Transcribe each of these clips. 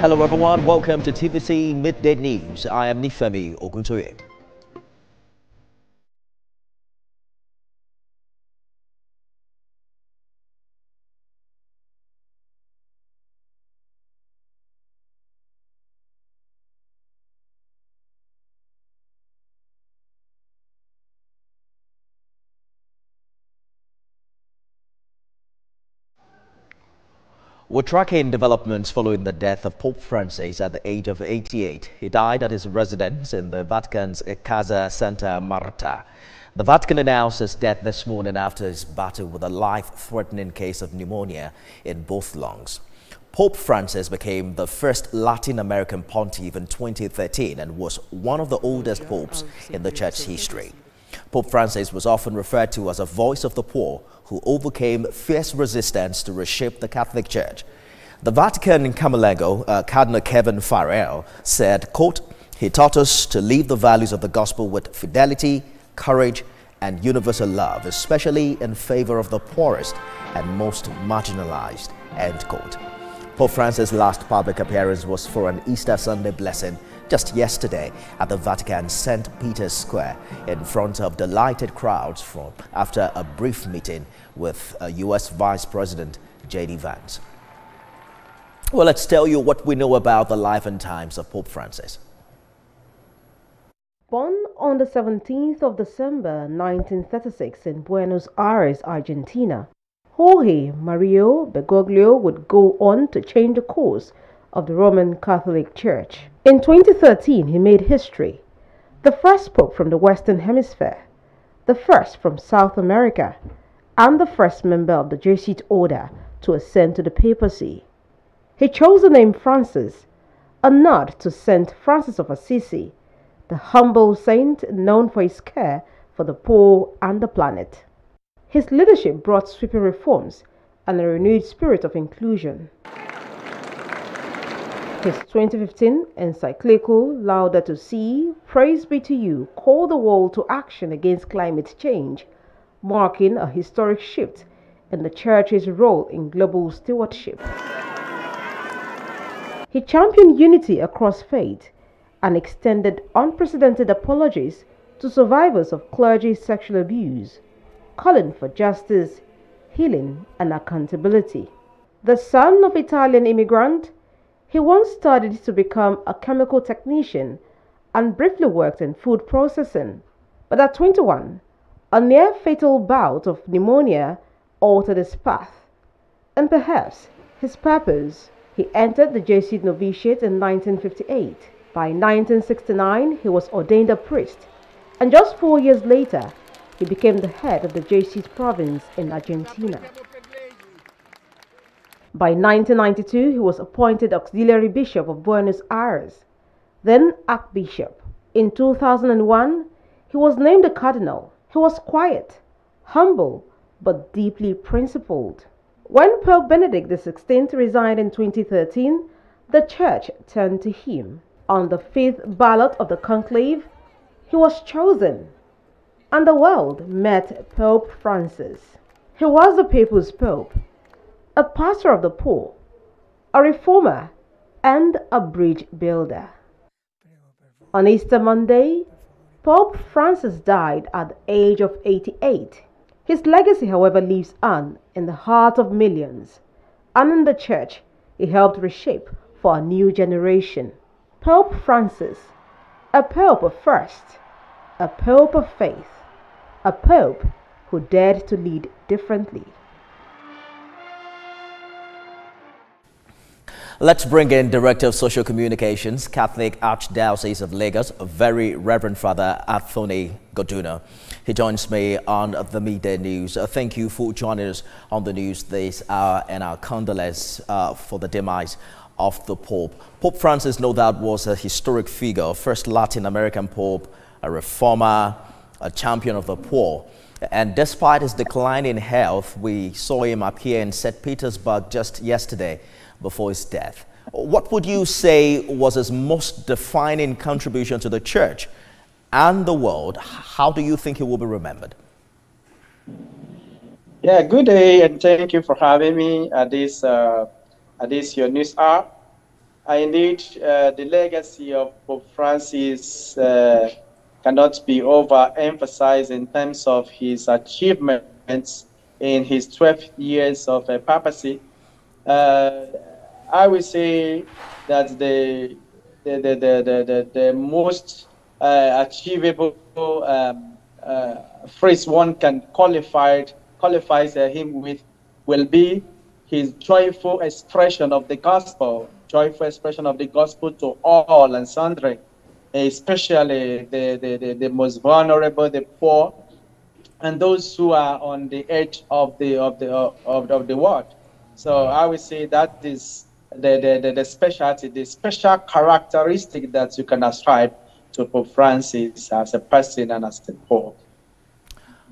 Hello everyone, welcome to TVC Midday News. I am Nifemi Oguntoye. We're tracking developments following the death of Pope Francis at the age of 88. He died at his residence in the Vatican's Casa Santa Marta. The Vatican announced his death this morning after his battle with a life-threatening case of pneumonia in both lungs. Pope Francis became the first Latin American pontiff in 2013 and was one of the oldest popes in the church's history. Pope Francis was often referred to as a voice of the poor who overcame fierce resistance to reshape the Catholic Church. The Vatican Camerlengo, Cardinal Kevin Farrell, said, quote, "He taught us to live the values of the gospel with fidelity, courage, and universal love, especially in favor of the poorest and most marginalized," end quote. Pope Francis' last public appearance was for an Easter Sunday blessing just yesterday at the Vatican's St. Peter's Square in front of delighted crowds after a brief meeting with U.S. Vice President J.D. Vance. Well, let's tell you what we know about the life and times of Pope Francis. Born on the 17th of December 1936 in Buenos Aires, Argentina, Jorge Mario Bergoglio would go on to change the course of the Roman Catholic Church. In 2013, he made history, the first pope from the Western Hemisphere, the first from South America, and the first member of the Jesuit order to ascend to the papacy. He chose the name Francis, a nod to Saint Francis of Assisi, the humble saint known for his care for the poor and the planet. His leadership brought sweeping reforms and a renewed spirit of inclusion. His 2015 encyclical Laudato Si, Praise Be to You, called the world to action against climate change, marking a historic shift in the Church's role in global stewardship. He championed unity across faith and extended unprecedented apologies to survivors of clergy sexual abuse, calling for justice, healing, and accountability. The son of Italian immigrant, he once studied to become a chemical technician and briefly worked in food processing. But at 21, a near-fatal bout of pneumonia altered his path and perhaps his purpose. He entered the Jesuit novitiate in 1958. By 1969, he was ordained a priest, and just 4 years later, he became the head of the Jesuit province in Argentina. By 1992, he was appointed Auxiliary Bishop of Buenos Aires, then Archbishop. In 2001, he was named a cardinal. He was quiet, humble, but deeply principled. When Pope Benedict XVI resigned in 2013, the Church turned to him. On the fifth ballot of the conclave, he was chosen, and the world met Pope Francis. He was the people's pope, a pastor of the poor, a reformer, and a bridge builder. On Easter Monday, Pope Francis died at the age of 88. His legacy, however, lives on in the heart of millions, and in the Church, he helped reshape for a new generation. Pope Francis, a pope of first, a pope of faith, a pope who dared to lead differently. Let's bring in Director of Social Communications, Catholic Archdiocese of Lagos, Very Reverend Father Anthony Goduna. He joins me on the Midday News. Thank you for joining us on the news this hour, and our condolence for the demise of the Pope. Pope Francis, no doubt, was a historic figure, first Latin American Pope, a reformer, a champion of the poor. And despite his decline in health, we saw him appear in St. Petersburg just yesterday before his death. What would you say was his most defining contribution to the Church and the world? How do you think he will be remembered? Yeah, good day, and thank you for having me at this your news hour. Indeed, the legacy of Pope Francis cannot be overemphasized in terms of his achievements in his 12 years of papacy. Uh, I would say that the most achievable phrase one can qualifies him with will be his joyful expression of the gospel, to all and sundry, especially the most vulnerable, the poor, and those who are on the edge of the world. So I would say that is the specialty, the special characteristic that you can ascribe to Pope Francis as a person and as a pope.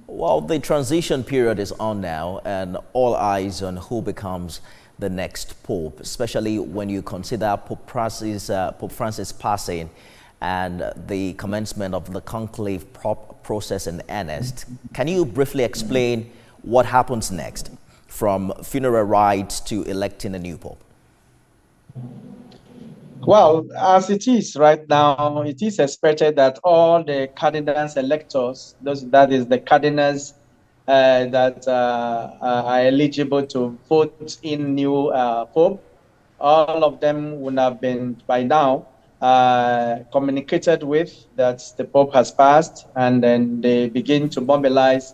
Well, the transition period is on now, and all eyes on who becomes the next pope, especially when you consider Pope Francis passing and the commencement of the conclave process in earnest. Can you briefly explain what happens next, from funeral rites to electing a new pope? Well, as it is right now, it is expected that all the cardinals electors, that is the cardinals that are eligible to vote in new pope, all of them would have been by now communicated with that the pope has passed, and then they begin to mobilize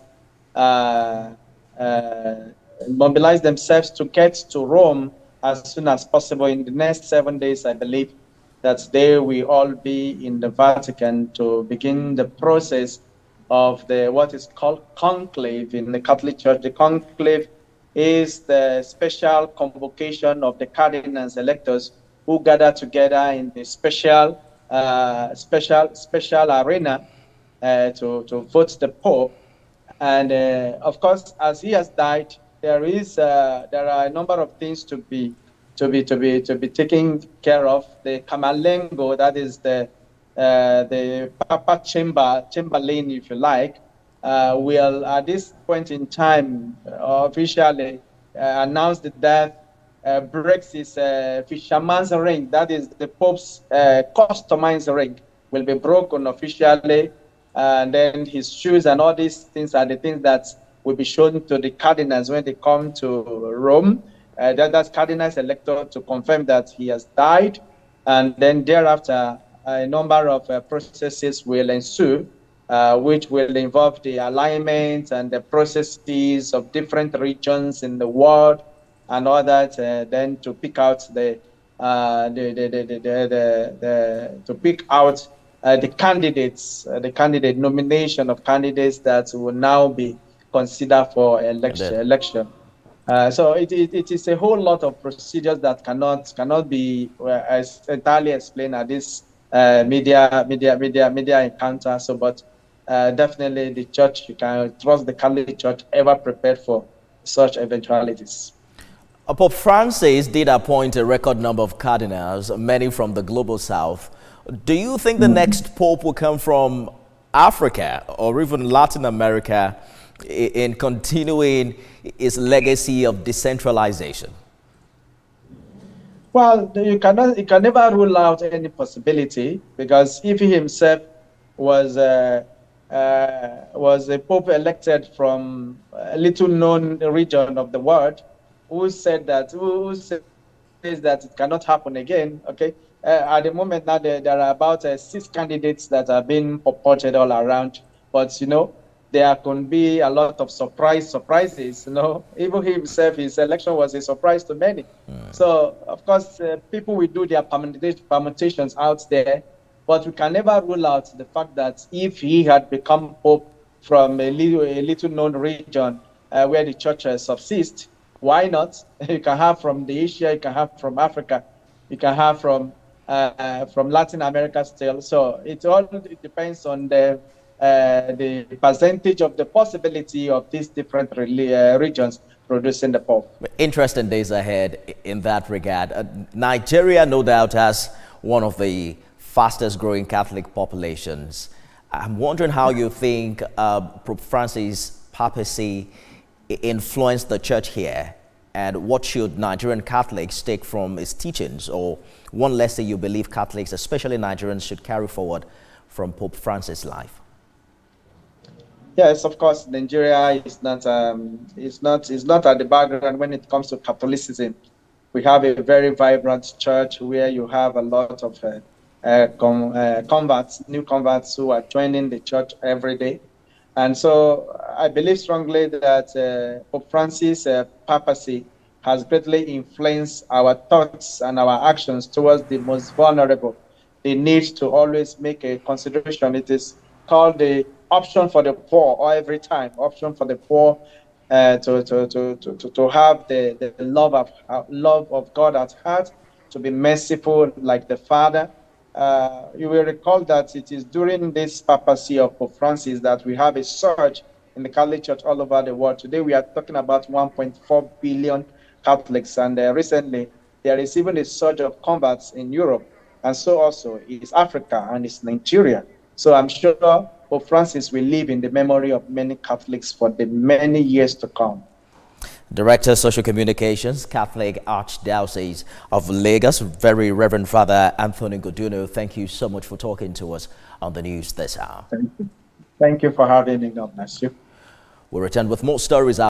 themselves to get to Rome as soon as possible. In the next 7 days, I believe that they will all be in the Vatican to begin the process of what is called conclave in the Catholic Church. The conclave is the special convocation of the cardinals electors who gather together in the special arena to vote the Pope. And of course, as he has died, there are a number of things to be taken care of. The Camerlengo, that is the Papa Chamberlain, if you like, will at this point in time officially announce the death, breaks his fisherman's ring, that is the Pope's customized ring, will be broken officially, and then his shoes and all these things are the things that will be shown to the cardinals when they come to Rome. That's cardinals elector to confirm that he has died, and then thereafter a number of processes will ensue, which will involve the alignment and the processes of different regions in the world and all that. Then to pick out the candidates, the candidate nomination of candidates that will now be considered for election. So it is a whole lot of procedures that cannot be entirely explained at this media encounter. So, but definitely the church, you can trust the Catholic Church ever prepared for such eventualities. Pope Francis did appoint a record number of cardinals, many from the global south. Do you think the next pope will come from Africa or even Latin America in continuing his legacy of decentralization? Well, you can never rule out any possibility, because if he himself was a pope elected from a little known region of the world, who says that it cannot happen again? Okay, at the moment now there are about 6 candidates that are being purported all around, but you know, there can be a lot of surprises. You know, even himself, his election was a surprise to many. So of course, people will do their permutations out there, but we can never rule out the fact that if he had become pope from a little known region where the church subsists, why not? You can have from the Asia, you can have from Africa, you can have from Latin America still. So it all depends on the percentage of the possibility of these different regions producing the Pope. Interesting days ahead in that regard. Nigeria, no doubt, has one of the fastest growing Catholic populations. I'm wondering how you think Pope Francis' papacy influenced the church here And what should Nigerian Catholics take from his teachings, or one lesson you believe Catholics, especially Nigerians, should carry forward from Pope Francis' life? Yes, of course, Nigeria is not at the background when it comes to Catholicism. We have a very vibrant church where you have a lot of converts, new converts who are joining the church every day. And so I believe strongly that Pope Francis' papacy has greatly influenced our thoughts and our actions towards the most vulnerable. The need to always make a consideration. It is called the option for the poor, or every time option for the poor, to have the love of God at heart, to be merciful like the Father. You will recall that it is during this papacy of Pope Francis that we have a surge in the Catholic Church all over the world. Today we are talking about 1.4 billion Catholics, and recently there is even a surge of converts in Europe, and so also is Africa and is Nigeria. So I'm sure Pope Francis will live in the memory of many Catholics for the many years to come. Director Social Communications, Catholic Archdiocese of Lagos, Very Reverend Father Anthony Goduna, thank you so much for talking to us on the news this hour. Thank you for having me. God bless you. We'll return with more stories.